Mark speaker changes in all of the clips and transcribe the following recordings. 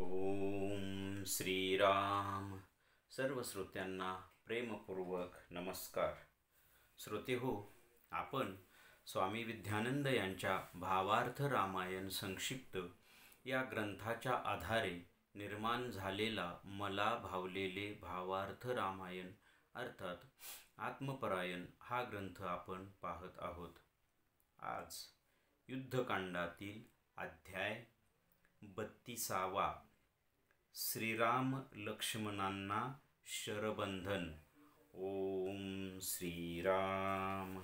Speaker 1: ओम श्रीराम. सर्व श्रोत्यांना प्रेमपूर्वक नमस्कार. श्रोते हो, आपण स्वामी विद्यानंद यांच्या भावार्थ रामायण संक्षिप्त या ग्रंथाच्या आधारे निर्माण झालेला मला भावलेले भावार्थ रामायण अर्थात आत्मपरायण हा ग्रंथ आपण पाहत आहोत. आज युद्धकांडातील अध्याय 32वा श्रीराम लक्ष्मणांना शरबंधन. ओम श्रीराम.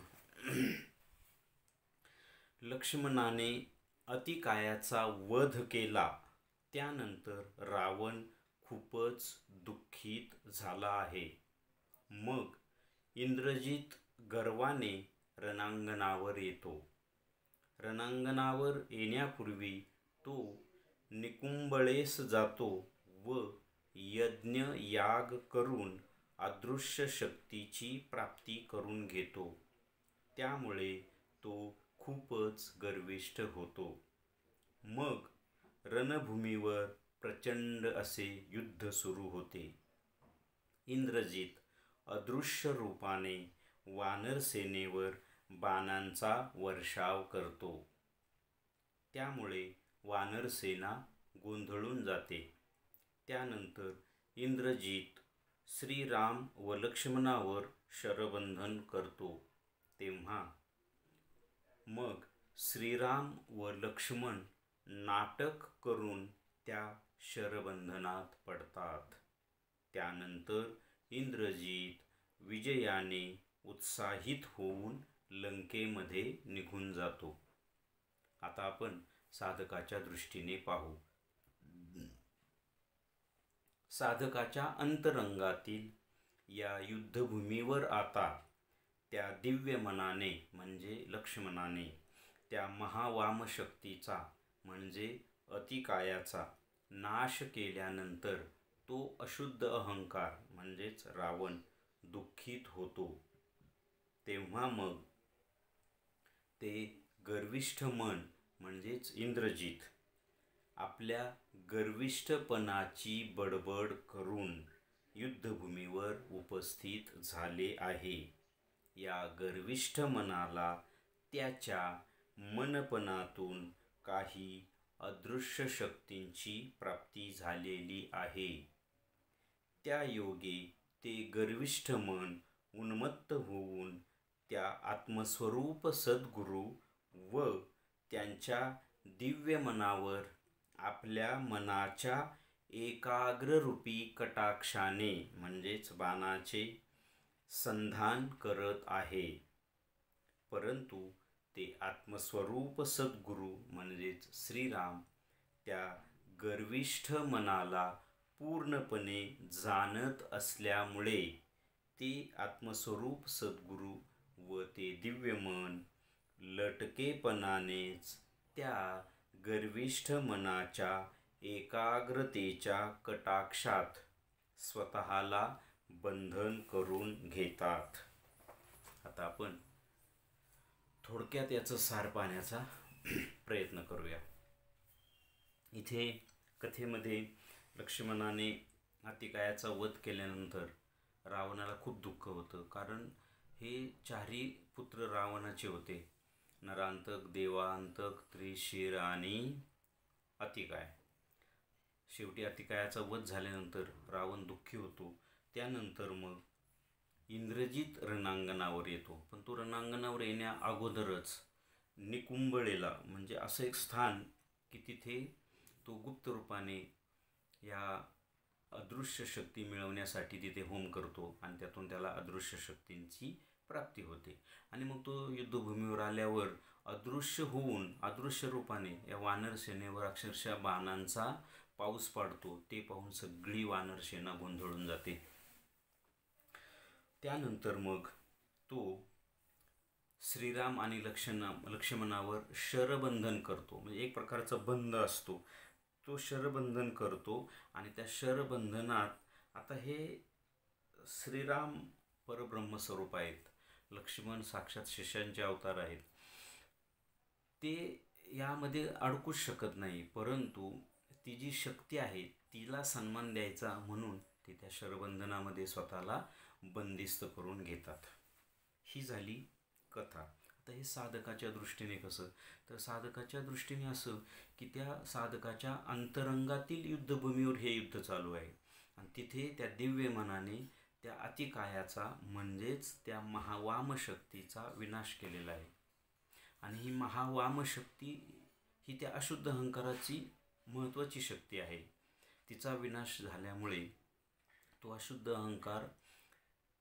Speaker 1: लक्ष्मणाने अतिकायाचा वध केला त्यानंतर रावण खूपच दुःखित झाला आहे. मग इंद्रजित गर्वाने रणांगणावर येतो. रणांगणावर येण्यापूर्वी तो निकुंबळेस जातो व यज्ञ याग करून अदृश्य शक्तीची प्राप्ती करून घेतो. त्यामुळे तो खूपच गर्विष्ठ होतो. मग रणभूमीवर प्रचंड असे युद्ध सुरू होते. इंद्रजित अदृश्य रूपाने वानर सेनेवर बाणांचा वर्षाव करतो. त्यामुळे वानरसेना गोंधळून जाते. त्यानंतर इंद्रजित श्रीराम व लक्ष्मणावर शरबंधन करतो. तेव्हा मग श्रीराम व लक्ष्मण नाटक करून त्या शरबंधनात पडतात. त्यानंतर इंद्रजित विजयाने उत्साहित होऊन लंकेमध्ये निघून जातो. आता आपण साधकाच्या दृष्टीने पाहू. साधकाच्या अंतरंगातील या युद्धभूमीवर आता त्या दिव्य मनाने म्हणजे लक्ष्मणाने त्या महावामशक्तीचा म्हणजे अतिकायाचा नाश केल्यानंतर तो अशुद्ध अहंकार म्हणजेच रावण दुःखित होतो. तेव्हा मग ते गर्विष्ठ मन म्हणजेच इंद्रजित आपल्या गर्विष्ठपणाची बडबड करून युद्धभूमीवर उपस्थित झाले आहे. या गर्विष्ठ मनाला त्याच्या मनपणातून काही अदृश्य शक्तींची प्राप्ती झालेली आहे. त्या योगे ते गर्विष्ठ मन उन्मत्त होऊन त्या आत्मस्वरूप सद्गुरू व त्यांच्या दिव्य मनावर आपल्या मनाच्या एकाग्ररूपी कटाक्षाने म्हणजेच बाणाचे संधान करत आहे. परंतु ते आत्मस्वरूप सद्गुरू म्हणजेच श्रीराम त्या गर्विष्ठ मनाला पूर्णपणे जाणत असल्यामुळे ते आत्मस्वरूप सद्गुरू व ते दिव्य मन लटकेपणानेच त्या गर्विष्ठ मनाच्या एकाग्रतेच्या कटाक्षात स्वतःला बंधन करून घेतात. आता आपण थोडक्यात याचं सार पाहण्याचा प्रयत्न करूया. इथे कथेमध्ये लक्ष्मणाने अतिकायाचा वध केल्यानंतर रावणाला खूप दुःख होतं. कारण हे चारही पुत्र रावणाचे होते. नरांतक, देवांतक, त्रिशिर आणि अतिकाय. शेवटी अतिकायाचा वध झाल्यानंतर रावण दुःखी होतो. त्यानंतर मग इंद्रजित रणांगणावर येतो. पण तो रणांगणावर येण्या अगोदरच निकुंबळेला म्हणजे असं एक स्थान की तिथे तो गुप्त रूपाने या अदृश्य शक्ती मिळवण्यासाठी तिथे होम करतो आणि त्यातून त्याला अदृश्य शक्तींची प्राप्ती होते. आणि मग तो युद्धभूमीवर आल्यावर अदृश्य होऊन अदृश्य रूपाने या वानरसेनेवर अक्षरशः बाणांचा पाऊस पाडतो. ते पाहून सगळी वानरसेना गोंधळून जाते. त्यानंतर मग तो श्रीराम आणि लक्ष्मणावर शरबंधन करतो. म्हणजे एक प्रकारचा बंध असतो तो शरबंधन करतो. आणि त्या शरबंधनात आता हे श्रीराम परब्रह्मस्वरूप आहेत, लक्ष्मण साक्षात शिष्यांचे अवतार आहेत. ते यामध्ये अडकूच शकत नाही. परंतु ती जी शक्ती आहे तिला सन्मान द्यायचा म्हणून ते त्या शरबंधनामध्ये स्वतःला बंदिस्त करून घेतात. ही झाली कथा. आता हे साधकाच्या दृष्टीने कसं, तर साधकाच्या दृष्टीने असं की त्या साधकाच्या अंतरंगातील युद्धभूमीवर हे युद्ध चालू आहे आणि तिथे त्या दिव्य मनाने त्या अतिकायाचा म्हणजेच त्या महावामशक्तीचा विनाश केलेला आहे. आणि ही महावामशक्ती ही त्या अशुद्ध अहंकाराची महत्त्वाची शक्ती आहे. तिचा विनाश झाल्यामुळे तो अशुद्ध अहंकार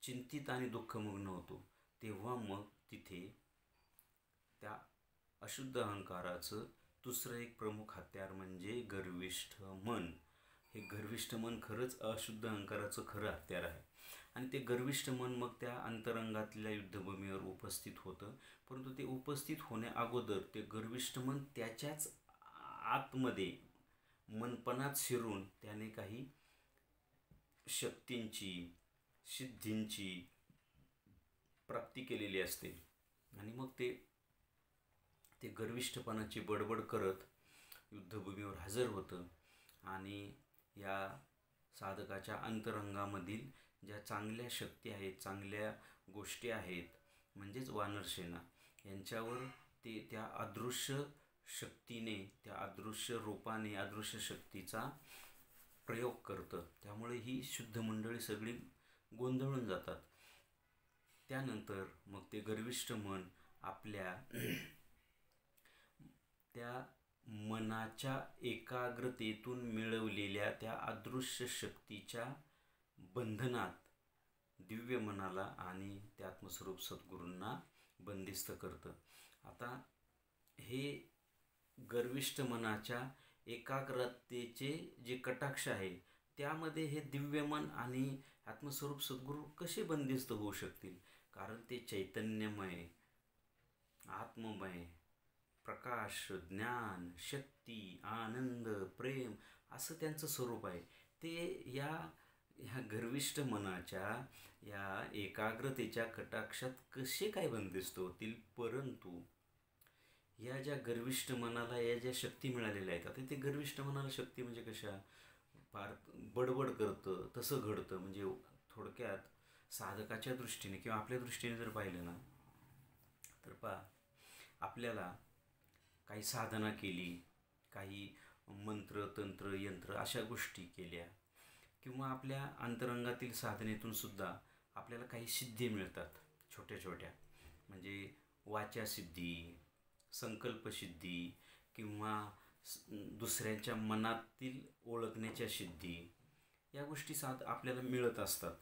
Speaker 1: चिंतित आणि दुःखमग्न होतो. तेव्हा मग तिथे त्या अशुद्ध अहंकाराचं दुसरं एक प्रमुख हत्यार म्हणजे गर्विष्ठ मन. हे गर्विष्ठ मन खरंच अशुद्ध अहंकाराचं खरं हत्यार आहे. आणि ते गर्विष्ठ मन मग त्या अंतरंगातल्या युद्धभूमीवर उपस्थित होतं. परंतु ते उपस्थित होण्या अगोदर ते गर्विष्ठ मन त्याच्याच आतमध्ये मनपणात शिरून त्याने काही शक्तींची, सिद्धींची प्राप्ती केलेली असते. आणि मग ते गर्विष्ठपणाची बडबड करत युद्धभूमीवर हजर होतं आणि या साधकाच्या अंतरंगामधील ज्या चांगल्या शक्ती आहेत, चांगल्या गोष्टी आहेत, म्हणजेच वानरसेना, यांच्यावर ते त्या अदृश्य शक्तीने, त्या अदृश्य रूपाने, अदृश्य शक्तीचा प्रयोग करतं. त्यामुळे ही शुद्ध मंडळी सगळी गोंधळून जातात. त्यानंतर मग ते गर्विष्ठ मन आपल्या त्या मनाच्या एकाग्रतेतून मिळवलेल्या त्या अदृश्य शक्तीच्या बंधनात दिव्य मनाला आणि त्या आत्मस्वरूप सद्गुरूंना बंदिस्त करतं. आता हे गर्विष्ठ मनाच्या एकाग्रतेचे जे कटाक्ष आहे त्यामध्ये हे दिव्य मन आणि आत्मस्वरूप सद्गुरू कसे बंदिस्त होऊ शकतील? कारण ते चैतन्यमय, आत्ममय, प्रकाश, ज्ञान, शक्ती, आनंद, प्रेम असं त्यांचं स्वरूप आहे. ते ह्या गर्विष्ठ मनाच्या या एकाग्रतेच्या कटाक्षात कसे काय बंदिस्त होतील? परंतु या ज्या गर्विष्ठ मनाला या ज्या शक्ती मिळालेल्या आहेत, आता ते गर्विष्ठ मनाला शक्ती म्हणजे कशा, फार बडबड करतं तसं घडतं. म्हणजे थोडक्यात साधकाच्या दृष्टीने किंवा आपल्या दृष्टीने जर पाहिलं ना, तर आपल्याला काही साधना केली, काही मंत्र, तंत्र, यंत्र अशा गोष्टी केल्या किंवा आपल्या अंतरंगातील साधनेतून सुद्धा आपल्याला काही सिद्धी मिळतात छोट्या छोट्या. म्हणजे वाचासिद्धी, संकल्पसिद्धी किंवा दुसऱ्यांच्या मनातील ओळखण्याच्या सिद्धी, या गोष्टी आपल्याला मिळत असतात.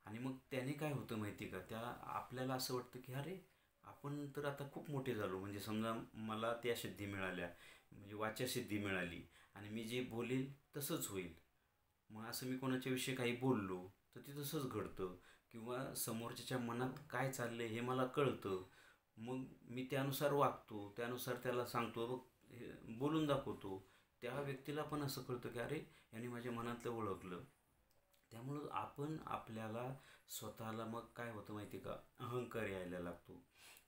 Speaker 1: आणि मग त्याने काय होतं माहिती आहे का, त्या आपल्याला असं वाटतं की अरे आपण तर आता खूप मोठे झालो. म्हणजे समजा मला त्या सिद्धी मिळाल्या, म्हणजे वाचासिद्धी मिळाली आणि मी जे बोलेल तसंच होईल. मग असं मी कोणाच्याविषयी काही बोललो तर ते तसंच घडतं किंवा समोरच्याच्या मनात काय चाललं आहे हे मला कळतं. मग मी त्यानुसार वागतो, त्यानुसार त्याला सांगतो, बघ बोलून दाखवतो. त्या व्यक्तीला पण असं कळतं की अरे याने माझ्या मनातलं ओळखलं. त्यामुळं आपण आपल्याला स्वतःला मग काय होतं माहिती आहे का, अहंकार यायला लागतो,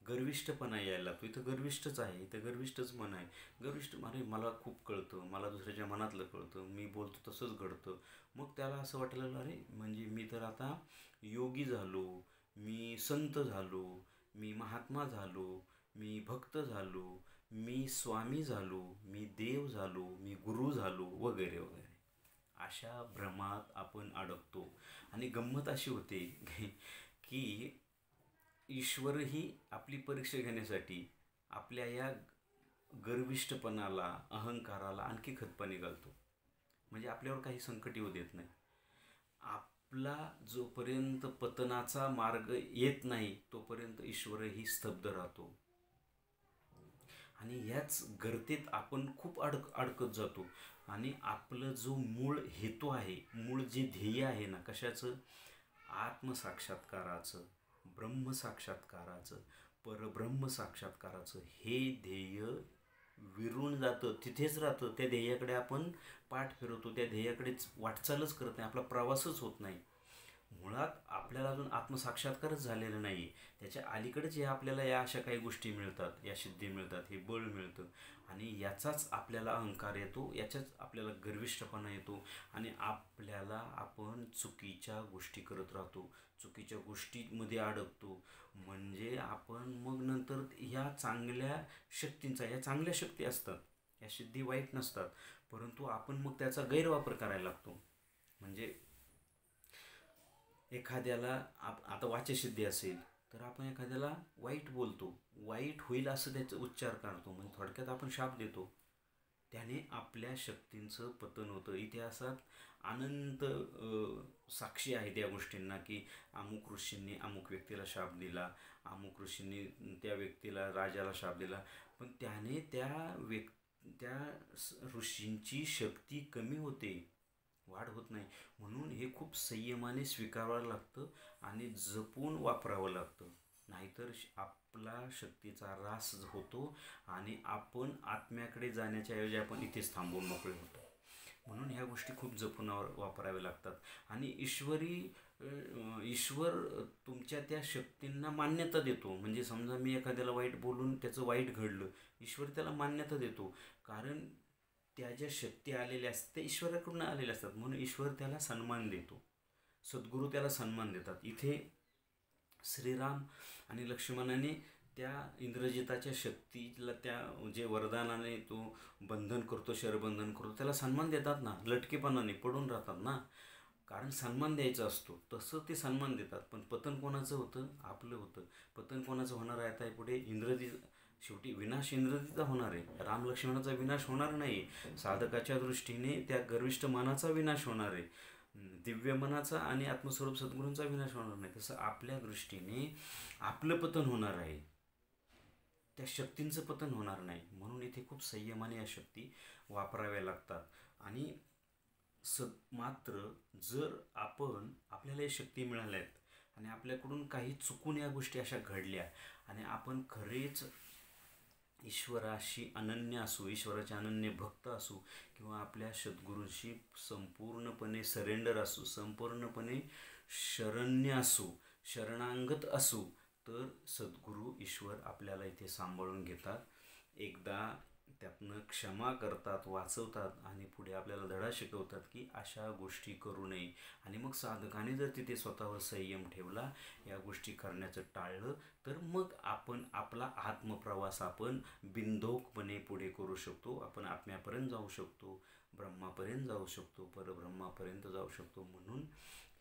Speaker 1: गर्विष्ठपणा यायला लागतो. इथं गर्विष्ठच आहे, इथं गर्विष्ठच मन आहे. गर्विष्ठ अरे मला खूप कळतं, मला दुसऱ्याच्या मनातलं कळतं, मी बोलतो तसंच घडतं. मग त्याला असं वाटायला लागलं अरे म्हणजे मी तर आता योगी झालो, मी संत झालो, मी महात्मा झालो, मी भक्त झालो, मी स्वामी झालो, मी देव झालो, मी गुरु झालो, वगैरे वगैरे. अशा भ्रमात आपण अडकतो. आणि गंमत अशी होते की ईश्वरही आपली परीक्षा घेण्यासाठी आपल्या या गर्विष्ठपणाला, अहंकाराला आणखी खतपाणी घालतो. म्हणजे आपल्यावर काही संकट येऊ देत नाही. आपला जोपर्यंत पतनाचा मार्ग येत नाही तोपर्यंत ईश्वरही स्तब्ध राहतो. आणि याच गर्तेत आपण खूप अडकत जातो. आणि आपलं जो मूळ हेतू आहे, मूळ जे ध्येय आहे ना, कशाचं, आत्मसाक्षात्काराचं, ब्रह्मसाक्षात्काराचं, परब्रह्म साक्षात्काराचं, हे ध्येय विरून जातं, तिथेच राहतं. त्या ध्येयाकडे आपण पाठ फिरवतो, त्या ध्येयाकडेच वाटचालच करत नाही, आपला प्रवासच होत नाही. मुळात आपल्याला अजून आत्मसाक्षात्कारच झालेला नाही. त्याच्या अलीकडेच या आपल्याला या अशा काही गोष्टी मिळतात, या सिद्धी मिळतात, हे बळ मिळतं आणि याचाच आपल्याला अहंकार येतो, याचाच आपल्याला गर्विष्ठपणा येतो आणि आपण चुकीच्या गोष्टी करत राहतो, चुकीच्या गोष्टींमध्ये अडकतो. म्हणजे आपण मग नंतर ह्या चांगल्या शक्तींचा, या चांगल्या शक्ती असतात, या सिद्धी वाईट नसतात, परंतु आपण मग त्याचा गैरवापर करायला लागतो. म्हणजे एखाद्याला आता वाचसिद्धी असेल तर आपण एखाद्याला वाईट बोलतो, वाईट होईल असं त्याचा उच्चार करतो, म्हणजे थोडक्यात आपण शाप देतो. त्याने आपल्या शक्तींचं पतन होतं. इतिहासात अनंत साक्षी आहेत या गोष्टींना, की अमुक ऋषींनी अमुक व्यक्तीला शाप दिला, अमुक ऋषींनी त्या व्यक्तीला, राजाला शाप दिला, पण त्याने त्या ऋषींची शक्ती कमी होते, वाढ होत नाही. म्हणून हे खूप संयमाने स्वीकारावं लागतं आणि जपून वापरावं लागतं. नाहीतर आपला शक्तीचा ऱ्हास होतो आणि आपण आत्म्याकडे जाण्याच्या ऐवजी आपण इथेच थांबून मोकळे होतो. म्हणून ह्या गोष्टी खूप जपून वापराव्या लागतात. आणि ईश्वर तुमच्या त्या शक्तींना मान्यता देतो. म्हणजे समजा मी एखाद्याला वाईट बोलून त्याचं वाईट घडलं, ईश्वर त्याला मान्यता देतो, कारण त्या ज्या शक्ती आलेल्या असतात त्या ईश्वराकडून आलेल्या असतात, म्हणून ईश्वर त्याला सन्मान देतो, सद्गुरू त्याला सन्मान देतात. इथे श्रीराम आणि लक्ष्मणाने त्या इंद्रजिताच्या शक्तीला, त्या जे वरदानाने तो बंधन करतो, शरबंधन करतो, त्याला सन्मान देतात ना, लटकेपणाने पडून राहतात ना, कारण सन्मान द्यायचा असतो, तसं ते सन्मान देतात. पण पतन कोणाचं होतं? आपलं होतं. पतन कोणाचं होणार आहे आता पुढे? इंद्रजित. शेवटी विनाश इंद्रजितचा होणार आहे, राम लक्ष्मणाचा विनाश होणार नाही. साधकाच्या दृष्टीने त्या गर्विष्ठ मनाचा विनाश होणार आहे, दिव्य मनाचा आणि आत्मस्वरूप सद्गुरूंचा विनाश होणार नाही. तसं आपल्या दृष्टीने आपलं पतन होणार आहे, त्या शक्तींचं पतन होणार नाही. म्हणून इथे खूप संयमाने या शक्ती वापराव्या लागतात. आणि मात्र जर आपल्याला या शक्ती मिळाल्या आहेत आणि आपल्याकडून काही चुकून या गोष्टी अशा घडल्या आणि आपण खरेच ईश्वराशी अनन्य असू, ईश्वराचे अनन्य भक्त असू, किंवा आपल्या सद्गुरूंशी संपूर्णपणे सरेंडर असू, संपूर्णपणे शरण्य असू, शरणांगत असू, तर सद्गुरू ईश्वर आपल्याला इथे सांभाळून घेतात. एकदा त्यातनं क्षमा करतात, वाचवतात आणि पुढे आपल्याला धडा शिकवतात की अशा गोष्टी करू नये. आणि मग साधकाने जर तिथे स्वतःवर संयम ठेवला, या गोष्टी करण्याचं टाळलं, तर मग आपण आपला आत्मप्रवास आपण बिनधोकपणे पुढे करू शकतो. आपण आत्म्यापर्यंत जाऊ शकतो, ब्रह्मापर्यंत जाऊ शकतो, परब्रह्मापर्यंत जाऊ शकतो. म्हणून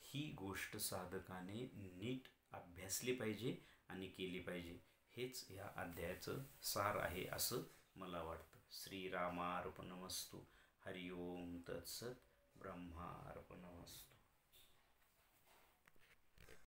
Speaker 1: ही गोष्ट साधकाने नीट अभ्यासली पाहिजे आणि केली पाहिजे. हेच या अध्यायाचं सार आहे असं मला वाटतं. श्रीरामार्पणमस्तु. हरिओम तत्सत. ब्रह्मार्पणमस्तु.